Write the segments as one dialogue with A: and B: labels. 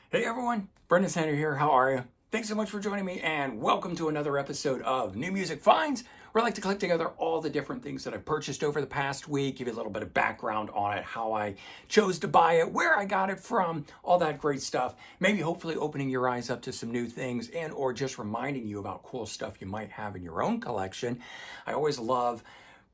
A: Hey everyone, Brendan Sander here. How are you? Thanks so much for joining me and welcome to another episode of New Music Finds, where I like to collect together all the different things that I've purchased over the past week, give you a little bit of background on it, how I chose to buy it, where I got it from, all that great stuff. Maybe hopefully opening your eyes up to some new things and or just reminding you about cool stuff you might have in your own collection. I always love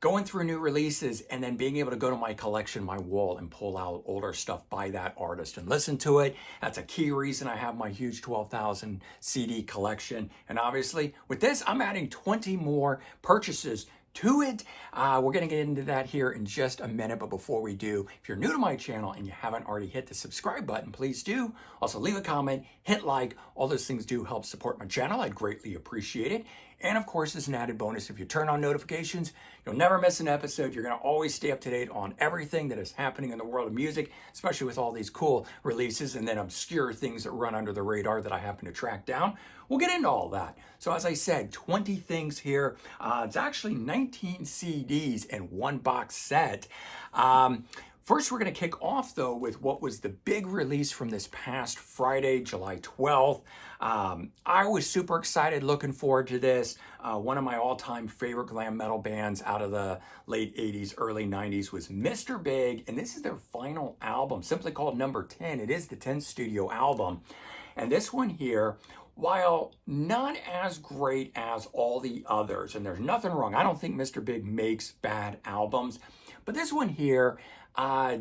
A: going through new releases and then being able to go to my collection, my wall, and pull out older stuff by that artist and listen to it. That's a key reason I have my huge 12,000 CD collection. And obviously, with this, I'm adding 20 more purchases to it. We're going to get into that here in just a minute. But before we do, if you're new to my channel and you haven't already hit the subscribe button, please do. Also, leave a comment, hit like. All those things do help support my channel. I'd greatly appreciate it. And of course, as an added bonus, if you turn on notifications, you'll never miss an episode. You're going to always stay up to date on everything that is happening in the world of music, especially with all these cool releases and then obscure things that run under the radar that I happen to track down. We'll get into all that. So as I said, 20 things here. It's actually 19 CDs and one box set. First, we're going to kick off, though, with what was the big release from this past Friday, July 12th. I was super excited, looking forward to this. One of my all-time favorite glam metal bands out of the late 80s, early 90s was Mr. Big, and this is their final album, simply called Number 10. It is the 10th studio album. And this one here, while not as great as all the others, and there's nothing wrong, I don't think Mr. Big makes bad albums, but this one here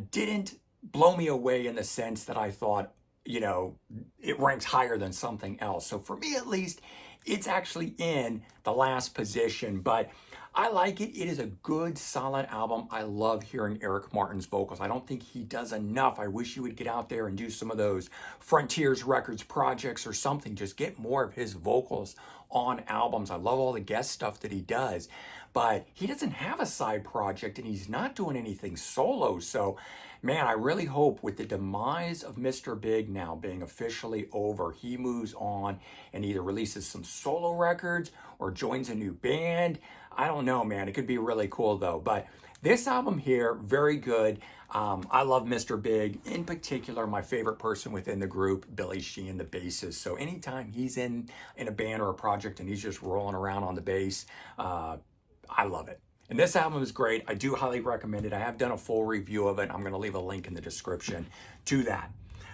A: didn't blow me away in the sense that I thought, it ranks higher than something else. So for me, at least, it's actually in the last position, but I like it. It is a good, solid album. I love hearing Eric Martin's vocals. I don't think he does enough. I wish he would get out there and do some of those Frontiers Records projects or something. Just get more of his vocals on albums. I love all the guest stuff that he does, but he doesn't have a side project and he's not doing anything solo. So, man, I really hope with the demise of Mr. Big now being officially over, he moves on and either releases some solo records or joins a new band. I don't know, man. It could be really cool, though. But this album here, very good. I love Mr. Big. In particular, my favorite person within the group, Billy Sheehan, the bassist. So anytime he's in a band or a project and he's just rolling around on the bass, I love it. And this album is great. I do highly recommend it. I have done a full review of it. I'm going to leave a link in the description to that.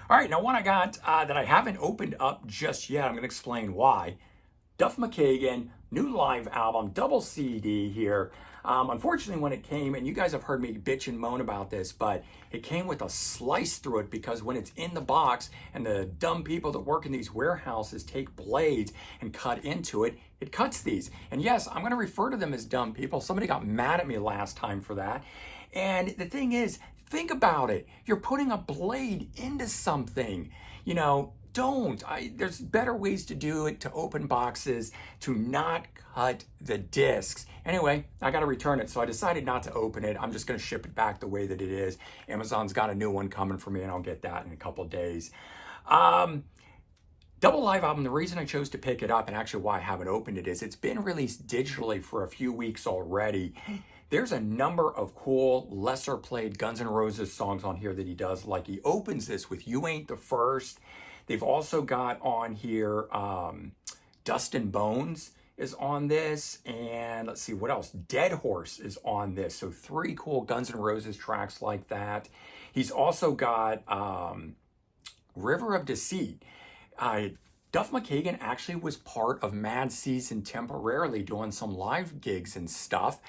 A: All right, now one I got that I haven't opened up just yet. I'm going to explain why. Duff McKagan, new live album, double CD here. Unfortunately, when it came, and you guys have heard me bitch and moan about this, but it came with a slice through it because when it's in the box and the dumb people that work in these warehouses take blades and cut into it, it cuts these. And yes, I'm going to refer to them as dumb people. Somebody got mad at me last time for that. And the thing is, think about it. You're putting a blade into something, don't. There's better ways to do it, to open boxes, to not cut the discs. Anyway, I got to return it, so I decided not to open it. I'm just going to ship it back the way that it is. Amazon's got a new one coming for me, and I'll get that in a couple of days. Double live album, the reason I chose to pick it up, and actually why I haven't opened it, is it's been released digitally for a few weeks already. There's a number of cool, lesser played Guns N' Roses songs on here that he does. Like he opens this with You Ain't the First. They've also got on here Dust and Bones is on this. And let's see, what else? Dead Horse is on this. So 3 cool Guns N' Roses tracks like that. He's also got River of Deceit. Duff McKagan actually was part of Mad Season temporarily doing some live gigs and stuff.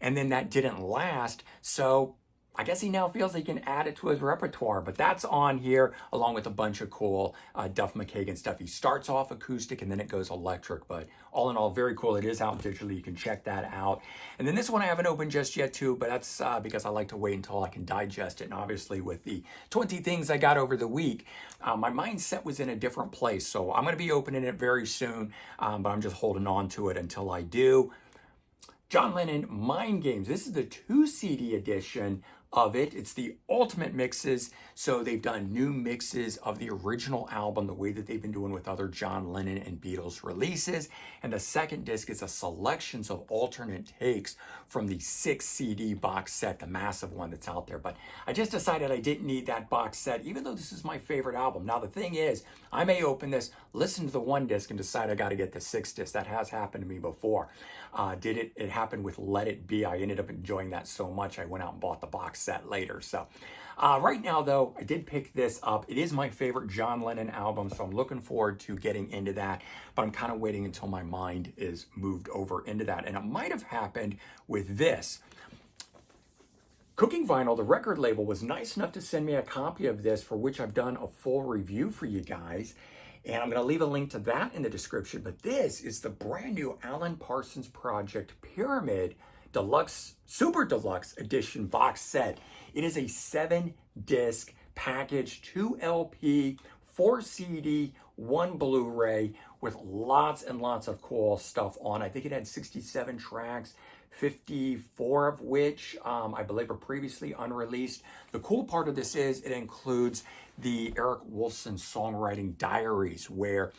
A: And then that didn't last. So I guess he now feels he can add it to his repertoire, but that's on here along with a bunch of cool Duff McKagan stuff. He starts off acoustic and then it goes electric, but all in all, very cool. It is out digitally. You can check that out. And then this one I haven't opened just yet too, but that's because I like to wait until I can digest it. And obviously with the 20 things I got over the week, my mindset was in a different place. So I'm going to be opening it very soon, but I'm just holding on to it until I do. John Lennon, Mind Games. This is the 2 CD edition. of it. It's the ultimate mixes. So they've done new mixes of the original album, the way that they've been doing with other John Lennon and Beatles releases. And the second disc is a selections of alternate takes from the 6 CD box set, the massive one that's out there. But I just decided I didn't need that box set, even though this is my favorite album. Now, the thing is, I may open this, listen to the 1 disc, and decide I got to get the 6 disc. That has happened to me before. It happened with Let It Be. I ended up enjoying that so much, I went out and bought the box set later. So right now, though, I did pick this up. It is my favorite John Lennon album, so I'm looking forward to getting into that. But I'm kind of waiting until my mind is moved over into that. And it might have happened with this. Cooking Vinyl, the record label, was nice enough to send me a copy of this, for which I've done a full review for you guys. And I'm going to leave a link to that in the description. But this is the brand new Alan Parsons Project Pyramid Deluxe, Super Deluxe Edition box set. It is a 7-disc package, 2 LP, 4 CD, 1 Blu-ray, with lots and lots of cool stuff on. I think it had 67 tracks, 54 of which I believe are previously unreleased. The cool part of this is it includes the Eric Woolfson songwriting diaries, where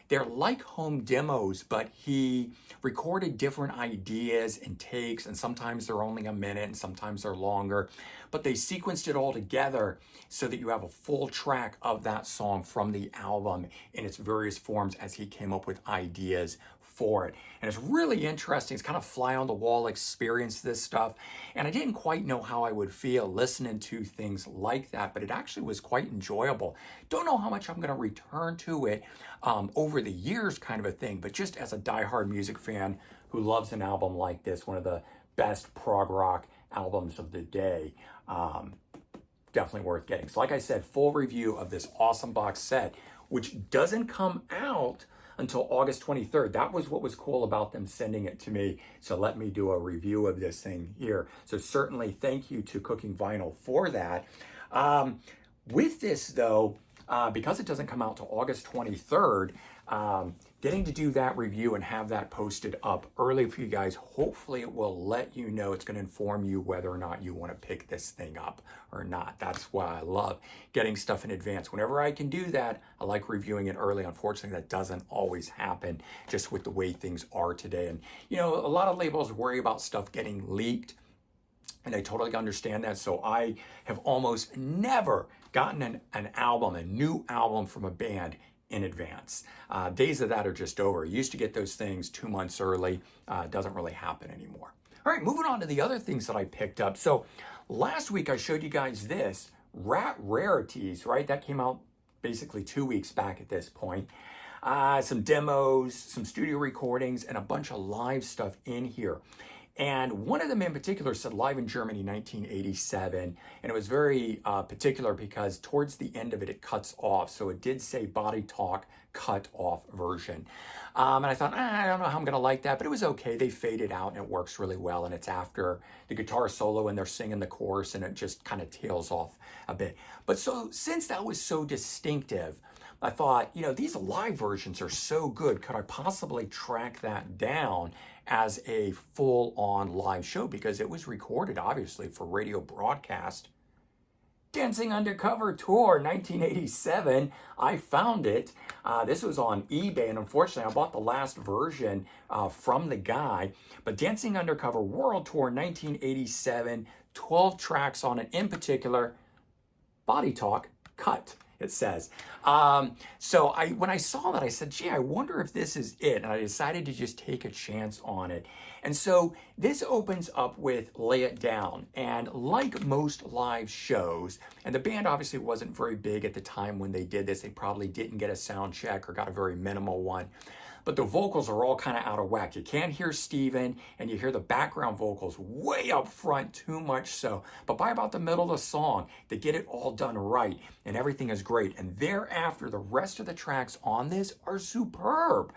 A: they're like home demos, but he recorded different ideas and takes, and sometimes they're only a minute and sometimes they're longer, but they sequenced it all together so that you have a full track of that song from the album in its various forms as he came up with ideas for it. And it's really interesting. It's kind of fly on the wall experience, this stuff. And I didn't quite know how I would feel listening to things like that, but it actually was quite enjoyable. Don't know how much I'm going to return to it over the years, kind of a thing, but just as a diehard music fan who loves an album like this, one of the best prog rock albums of the day, definitely worth getting. So like I said, full review of this awesome box set, which doesn't come out until August 23rd. That was what was cool about them sending it to me. So let me do a review of this thing here. So certainly thank you to Cooking Vinyl for that. With this though, because it doesn't come out till August 23rd, getting to do that review and have that posted up early for you guys, hopefully it will let you know, it's going to inform you whether or not you want to pick this thing up or not. That's why I love getting stuff in advance. Whenever I can do that, I like reviewing it early. Unfortunately, that doesn't always happen just with the way things are today. And, you know, a lot of labels worry about stuff getting leaked, and I totally understand that. So I have almost never gotten an album, a new album from a band in advance. Days of that are just over. You used to get those things 2 months early. It doesn't really happen anymore. All right, moving on to the other things that I picked up. So last week I showed you guys this, Rat Rarities, right? That came out basically 2 weeks back at this point. Some demos, some studio recordings, and a bunch of live stuff in here. And one of them in particular said Live in Germany 1987. And it was very particular because towards the end of it, it cuts off. So it did say Body Talk cut off version. And I thought, I don't know how I'm going to like that, but it was okay. They faded out and it works really well. And it's after the guitar solo and they're singing the chorus and it just kind of tails off a bit. But so since that was so distinctive, I thought, you know, these live versions are so good. Could I possibly track that down as a full-on live show? Because it was recorded, obviously, for radio broadcast. Dancing Undercover Tour 1987. I found it. This was on eBay, and unfortunately, I bought the last version from the guy. But Dancing Undercover World Tour 1987, 12 tracks on it, in particular, Body Talk cut, it says. So when I saw that, I said, gee, I wonder if this is it. And I decided to just take a chance on it. And so this opens up with Lay It Down. And like most live shows, and the band obviously wasn't very big at the time when they did this. They probably didn't get a sound check or got a very minimal one. But the vocals are all kind of out of whack. You can't hear Steven, and you hear the background vocals way up front, too much so. But by about the middle of the song, they get it all done right, and everything is great. And thereafter, the rest of the tracks on this are superb.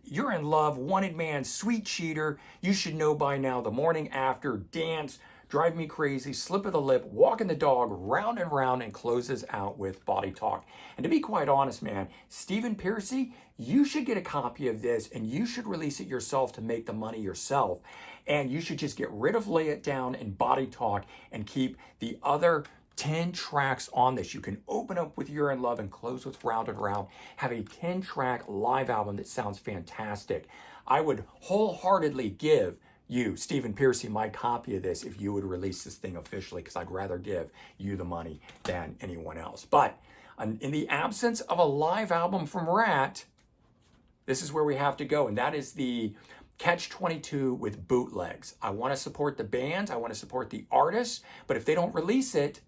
A: You're in Love, Wanted Man, Sweet Cheater, You Should Know By Now, The Morning After, Dance, Drive Me Crazy, Slip of the Lip, Walking the Dog, Round and Round, and closes out with Body Talk. And to be quite honest, man, Stephen Pearcy, you should get a copy of this and you should release it yourself to make the money yourself. And you should just get rid of Lay It Down and Body Talk and keep the other 10 tracks on this. You can open up with You're in Love and close with Round and Round. Have a 10-track live album that sounds fantastic. I would wholeheartedly give you, Stephen Pearcy, my copy of this if you would release this thing officially, because I'd rather give you the money than anyone else. But in the absence of a live album from Rat, this is where we have to go, and that is the Catch-22 with bootlegs. I want to support the bands, I want to support the artists, but if they don't release it,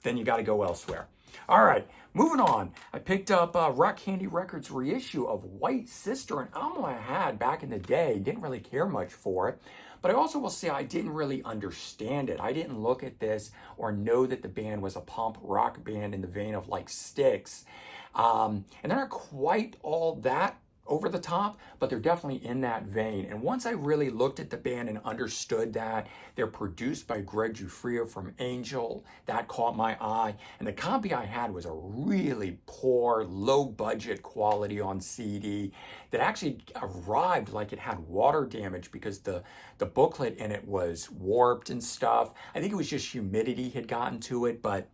A: then you got to go elsewhere. All right, moving on. I picked up Rock Candy Records reissue of White Sister, an album I had back in the day. Didn't really care much for it, but I also will say I didn't really understand it. I didn't look at this or know that the band was a punk rock band in the vein of like Styx. And they're not quite all that over the top, but they're definitely in that vein. And once I really looked at the band and understood that they're produced by Greg Giuffria from Angel, that caught my eye. And the copy I had was a really poor, low budget quality on CD that actually arrived like it had water damage because the booklet in it was warped and stuff. I think it was just humidity had gotten to it, but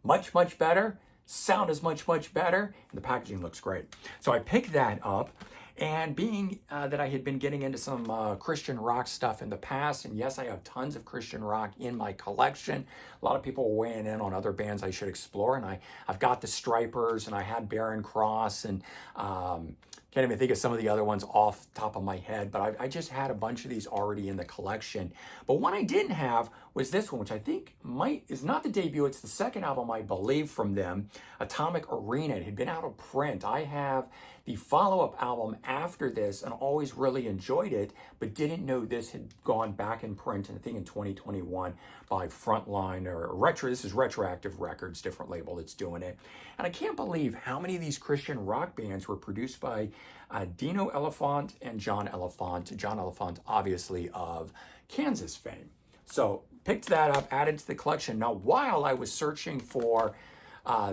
A: much, much better. Sound is much, much better, and the packaging looks great. So I picked that up, and being that I had been getting into some Christian rock stuff in the past, and yes, I have tons of Christian rock in my collection. A lot of people were weighing in on other bands I should explore, and I've got the Stripers, and I had Barren Cross, and can't even think of some of the other ones off the top of my head, but I just had a bunch of these already in the collection. But one I didn't have was this one, which I think is not the debut, it's the second album I believe from them, Atomic Arena. It had been out of print. I have the follow-up album after this and always really enjoyed it, but didn't know this had gone back in print, and I think in 2021 by Frontline or Retro. This is Retroactive Records, different label that's doing it. And I can't believe how many of these Christian rock bands were produced by Dino Elephant and John Elephant. John Elephant, obviously, of Kansas fame. So picked that up, added to the collection. Now, while I was searching for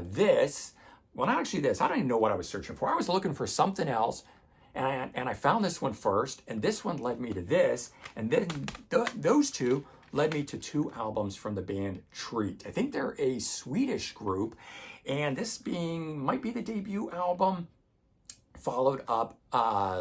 A: this, well, not actually this, I don't even know what I was searching for. I was looking for something else, and I found this one first, and this one led me to this, and then those two led me to two albums from the band Treat. I think they're a Swedish group, and this might be the debut album, followed up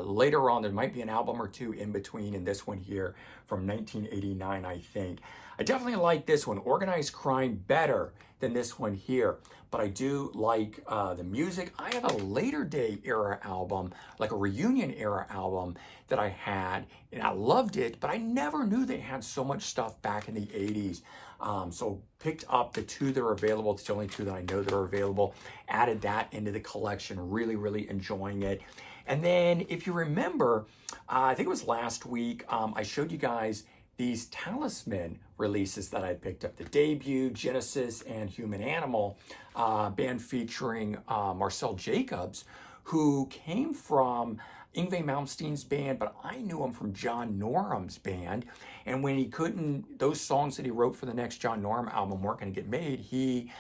A: later on. There might be an album or two in between, and this one here from 1989, I think. I definitely like this one, Organized Crime, better than this one here, but I do like the music. I have a later day era album, like a reunion era album that I had, and I loved it, but I never knew they had so much stuff back in the 80s. So picked up the two that are available. It's the only two that I know that are available. Added that into the collection. Really, really enjoying it. And then if you remember, I think it was last week, I showed you guys these Talisman releases that I picked up. The debut, Genesis, and Human Animal band featuring Marcel Jacobs, who came from Yngwie Malmsteen's band, but I knew him from John Norum's band. And when he couldn't, those songs that he wrote for the next John Norum album weren't going to get made, he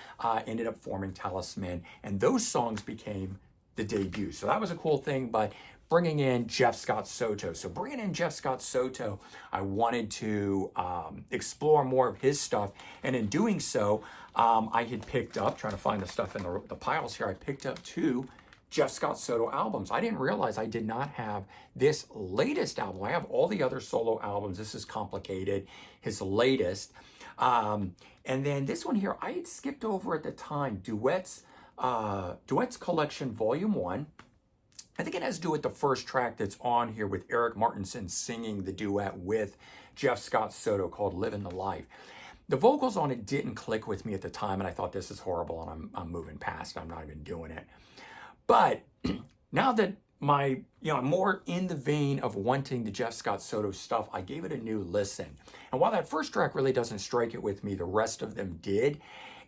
A: ended up forming Talisman, and those songs became the debut. So that was a cool thing, but bringing in Jeff Scott Soto. So bringing in Jeff Scott Soto, I wanted to explore more of his stuff. And in doing so, I had picked up, trying to find the stuff in the piles here, I picked up two Jeff Scott Soto albums. I didn't realize I did not have this latest album. I have all the other solo albums. This is Complicated, his latest. And then this one here, I had skipped over at the time, Duets Collection Volume 1. I think it has to do with the first track that's on here with Eric Martinson singing the duet with Jeff Scott Soto called Living the Life. The vocals on it didn't click with me at the time, and I thought this is horrible, and I'm moving past it. I'm not even doing it. But now that I'm more in the vein of wanting the Jeff Scott Soto stuff, I gave it a new listen. And while that first track really doesn't strike it with me, the rest of them did.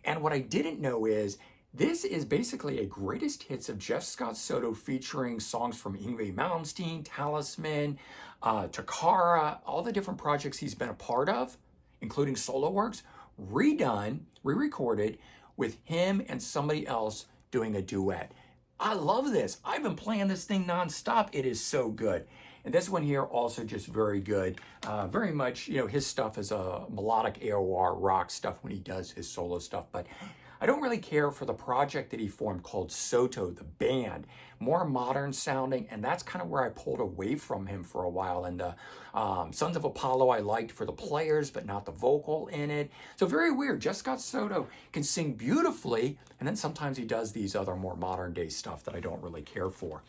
A: And what I didn't know is this is basically a greatest hits of Jeff Scott Soto featuring songs from Yngwie Malmsteen, Talisman, Takara, all the different projects he's been a part of, including solo works, redone, re-recorded with him and somebody else doing a duet. I love this. I've been playing this thing nonstop. It is so good. And this one here also just very good. Very much, his stuff is a melodic AOR rock stuff when he does his solo stuff. But I don't really care for the project that he formed called Soto, the band. More modern sounding, and that's kind of where I pulled away from him for a while. And Sons of Apollo I liked for the players, but not the vocal in it. So very weird. Just Scott Sto can sing beautifully, and then sometimes he does these other more modern day stuff that I don't really care for.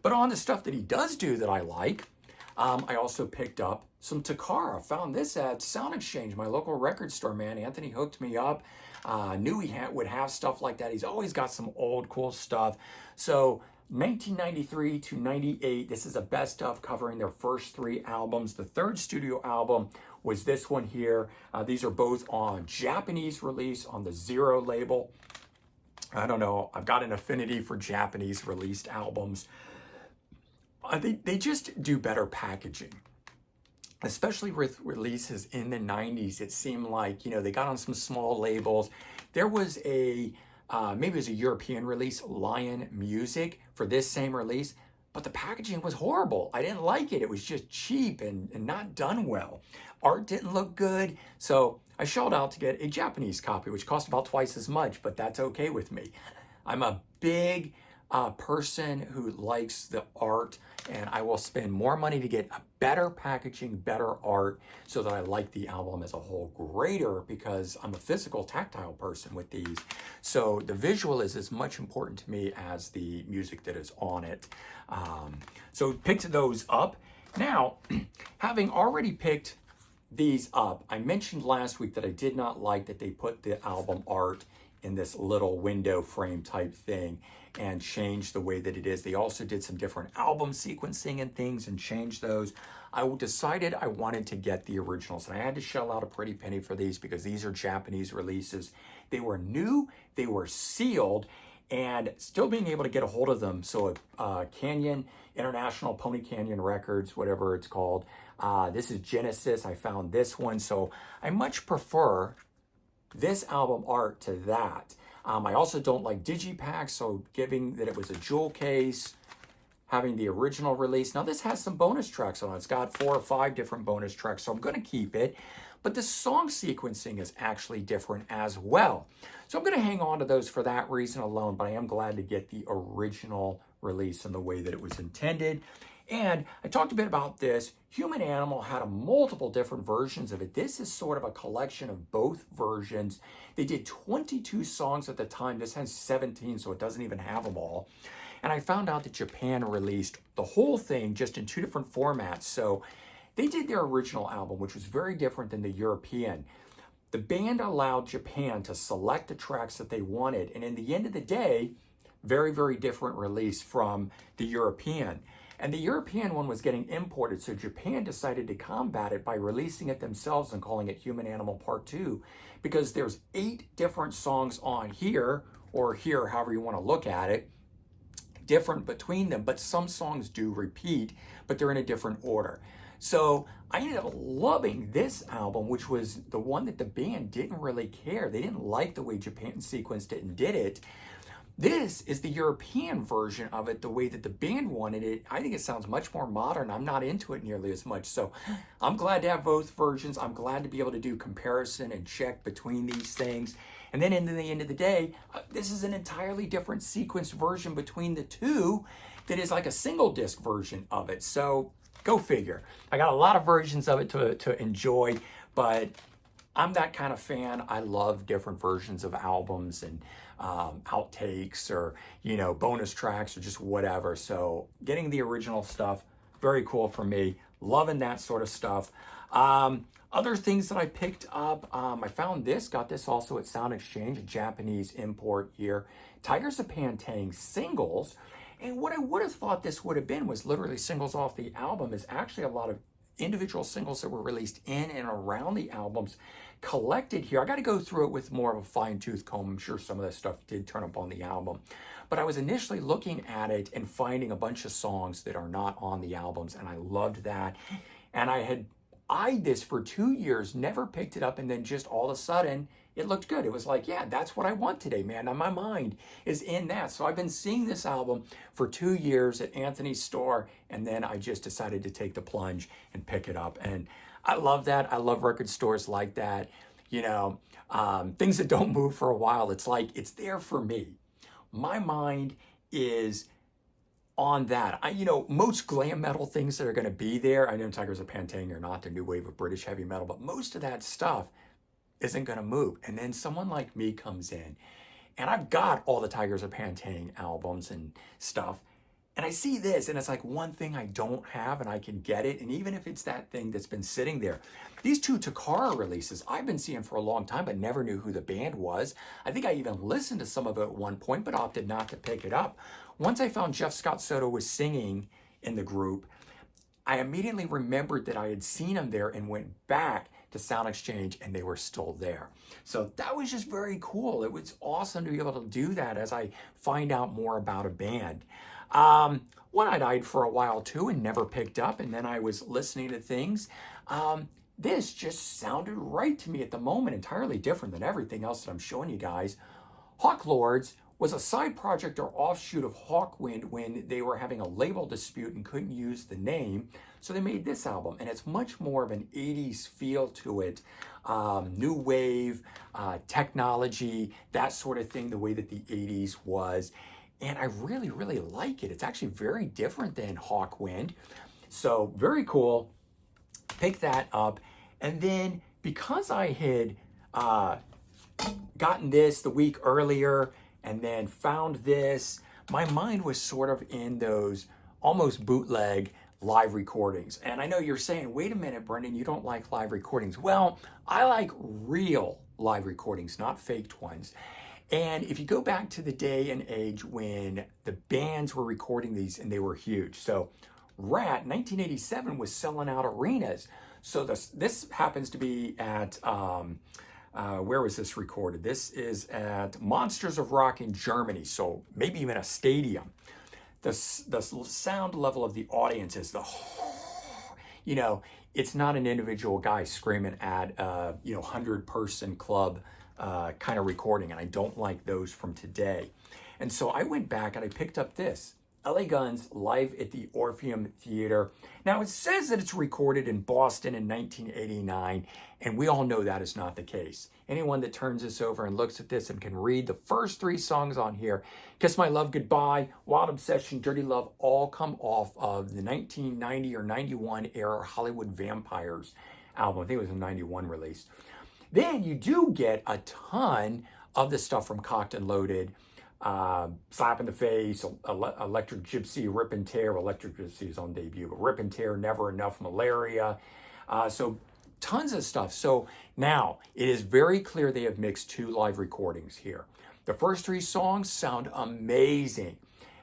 A: But on the stuff that he does do that I like, I also picked up some Takar. I found this at Sound Exchange, my local record store, man. Anthony hooked me up. Knew he would have stuff like that. He's always got some old cool stuff. So 1993 to 98, this is a best of covering their first 3 albums. The 3rd studio album was this one here. These are both on Japanese release on the Zero label. I don't know, I've got an affinity for Japanese released albums. They just do better packaging. Especially with releases in the 90s, it seemed like, they got on some small labels. There was maybe it was a European release, Lion Music, for this same release, but the packaging was horrible. I didn't like it. It was just cheap and not done well. Art didn't look good, so I shelled out to get a Japanese copy, which cost about twice as much, but that's okay with me. I'm a big person who likes the art, and I will spend more money to get a better packaging, better art, so that I like the album as a whole greater, because I'm a physical, tactile person with these. So the visual is as much important to me as the music that is on it. So picked those up. Now, having already picked these up, I mentioned last week that I did not like that they put the album art in this little window frame type thing and changed the way that it is. They also did some different album sequencing and things and changed those. I decided I wanted to get the originals, and I had to shell out a pretty penny for these because these are Japanese releases. They were new, they were sealed, and still being able to get a hold of them. So Canyon International, Pony Canyon Records, whatever it's called. This is Genesis. I found this one, so I much prefer this album art to that. I also don't like digipacks, so giving that it was a jewel case, having the original release. Now this has some bonus tracks on it. It's got 4 or 5 different bonus tracks, so I'm going to keep it. But the song sequencing is actually different as well. So I'm going to hang on to those for that reason alone, but I am glad to get the original release in the way that it was intended. And I talked a bit about this. Human Animal had multiple different versions of it. This is sort of a collection of both versions. They did 22 songs at the time. This has 17, so it doesn't even have them all. And I found out that Japan released the whole thing just in 2 different formats. So they did their original album, which was very different than the European. The band allowed Japan to select the tracks that they wanted. And in the end of the day, very, very different release from the European. And the European one was getting imported, so Japan decided to combat it by releasing it themselves and calling it Human Animal Part 2, because there's 8 different songs on here, or here, however you want to look at it, different between them, but some songs do repeat, but they're in a different order. So I ended up loving this album, which was the one that the band didn't really care. They didn't like the way Japan sequenced it and did it. This is the European version of it, the way that the band wanted it. I think it sounds much more modern. I'm not into it nearly as much. So I'm glad to have both versions. I'm glad to be able to do comparison and check between these things. And then in the end of the day, this is an entirely different sequenced version between the two that is like a single disc version of it. So go figure. I got a lot of versions of it to enjoy, but I'm that kind of fan. I love different versions of albums and outtakes or, bonus tracks or just whatever. So getting the original stuff, very cool for me. Loving that sort of stuff. Other things that I picked up, I found this, got this also at Sound Exchange, a Japanese import here. Tigers of Pantang singles. And what I would have thought this would have been was literally singles off the album is actually a lot of individual singles that were released in and around the albums collected here. I got to go through it with more of a fine-tooth comb. I'm sure some of this stuff did turn up on the album. But I was initially looking at it and finding a bunch of songs that are not on the albums, and I loved that. And I had eyed this for 2 years, never picked it up, and then just all of a sudden, it looked good. It was like, yeah, that's what I want today, man. Now my mind is in that. So I've been seeing this album for 2 years at Anthony's store, and then I just decided to take the plunge and pick it up. And I love that. I love record stores like that. You know, things that don't move for a while. It's like, it's there for me. My mind is on that. Most glam metal things that are going to be there, I know Tigers of Pantang are not the new wave of British heavy metal, but most of that stuff isn't going to move. And then someone like me comes in, and I've got all the Tigers of Pantang albums and stuff, and I see this, and it's like one thing I don't have, and I can get it. And even if it's that thing that's been sitting there, these two Takar releases I've been seeing for a long time, but never knew who the band was. I think I even listened to some of it at one point, but opted not to pick it up. Once I found Scott Sto was singing in the group, I immediately remembered that I had seen him there and went back to Sound Exchange, and they were still there. So that was just very cool. It was awesome to be able to do that as I find out more about a band. One I'd eyed for a while too and never picked up, and then I was listening to things. This just sounded right to me at the moment, entirely different than everything else that I'm showing you guys. Hawk Lords was a side project or offshoot of Hawkwind when they were having a label dispute and couldn't use the name. So they made this album, and it's much more of an 80s feel to it. New wave, technology, that sort of thing, the way that the 80s was. And I really, really like it. It's actually very different than Hawkwind. So very cool. Pick that up. And then because I had gotten this the week earlier and then found this, my mind was sort of in those almost bootleg live recordings. And I know you're saying, wait a minute, Brendan, you don't like live recordings. Well, I like real live recordings, not faked ones. And if you go back to the day and age when the bands were recording these and they were huge. So Rat, 1987, was selling out arenas. So this happens to be at, where was this recorded? This is at Monsters of Rock in Germany. So maybe even a stadium. The sound level of the audience is it's not an individual guy screaming at 100-person club kind of recording, and I don't like those from today. And so I went back and I picked up this LA Guns live at the Orpheum Theater. Now it says that it's recorded in Boston in 1989, and we all know that is not the case. Anyone that turns this over and looks at this and can read the first 3 songs on here, Kiss My Love Goodbye, Wild Obsession, Dirty Love, all come off of the 1990 or 91 era Hollywood Vampires album. I think it was a 91 release. Then you do get a ton of the stuff from Cocked and Loaded, Slap in the Face, Electric Gypsy, Rip and Tear. Electric Gypsy is on debut, but Rip and Tear, Never Enough, Malaria. So tons of stuff. So now it is very clear they have mixed 2 live recordings here. The first 3 songs sound amazing.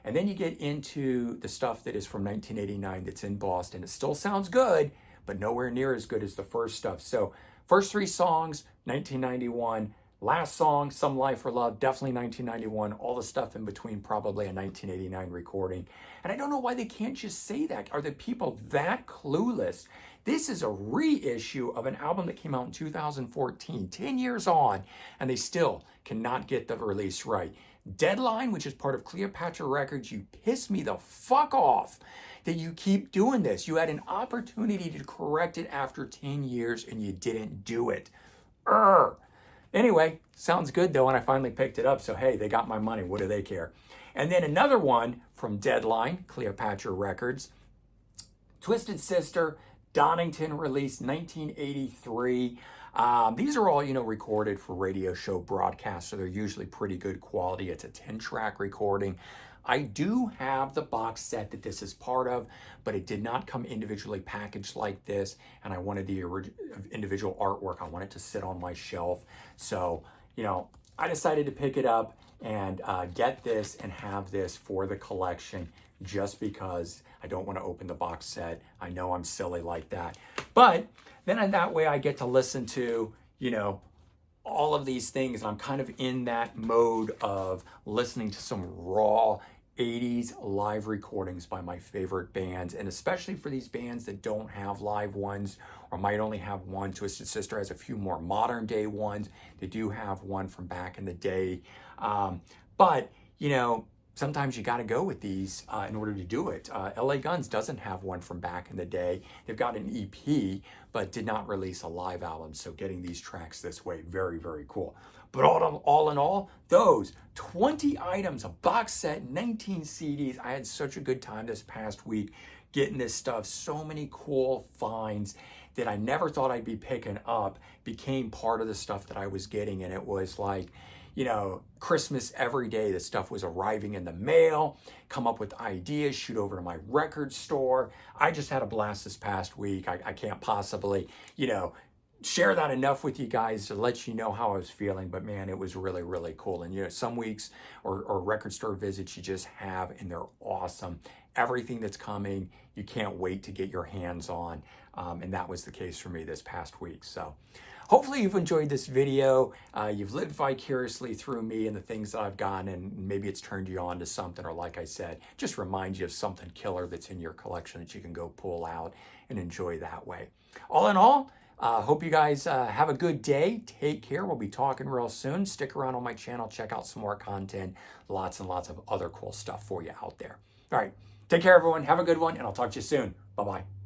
A: And then you get into the stuff that is from 1989 that's in Boston. It still sounds good, but nowhere near as good as the first stuff. So first 3 songs, 1991. Last song, Some Life for Love, definitely 1991. All the stuff in between, probably a 1989 recording. And I don't know why they can't just say that. Are the people that clueless? This is a reissue of an album that came out in 2014, 10 years on, and they still cannot get the release right. Deadline, which is part of Cleopatra Records, you piss me the fuck off that you keep doing this. You had an opportunity to correct it after 10 years and you didn't do it. Anyway, sounds good though, and I finally picked it up, so hey, they got my money. What do they care? And then another one from Deadline, Cleopatra Records, Twisted Sister, Donington, released 1983. These are all, recorded for radio show broadcasts, so they're usually pretty good quality. It's a 10-track recording. I do have the box set that this is part of, but it did not come individually packaged like this, and I wanted the individual artwork. I wanted it to sit on my shelf. So, I decided to pick it up and get this and have this for the collection just because I don't want to open the box set. I know I'm silly like that. But then in that way I get to listen to, all of these things. I'm kind of in that mode of listening to some raw 80s live recordings by my favorite bands, and especially for these bands that don't have live ones or might only have one. Twisted Sister has a few more modern day ones. They do have one from back in the day. But, you know, sometimes you got to go with these in order to do it. LA Guns doesn't have one from back in the day. They've got an EP, but did not release a live album. So getting these tracks this way, very, very cool. But all in all, those 20 items, a box set, 19 CDs. I had such a good time this past week getting this stuff. So many cool finds that I never thought I'd be picking up became part of the stuff that I was getting. And it was like, you know, Christmas every day, the stuff was arriving in the mail, come up with ideas, shoot over to my record store. I just had a blast this past week. I can't possibly, you know, share that enough with you guys to let you know how I was feeling, but man, it was really, really cool. And you know, some weeks or record store visits you just have, and they're awesome. Everything that's coming, you can't wait to get your hands on. And that was the case for me this past week. So hopefully you've enjoyed this video. You've lived vicariously through me and the things that I've gotten, and maybe it's turned you on to something, or like I said, just reminds you of something killer that's in your collection that you can go pull out and enjoy that way. All in all, hope you guys have a good day. Take care. We'll be talking real soon. Stick around on my channel. Check out some more content. Lots and lots of other cool stuff for you out there. All right. Take care, everyone. Have a good one, and I'll talk to you soon. Bye-bye.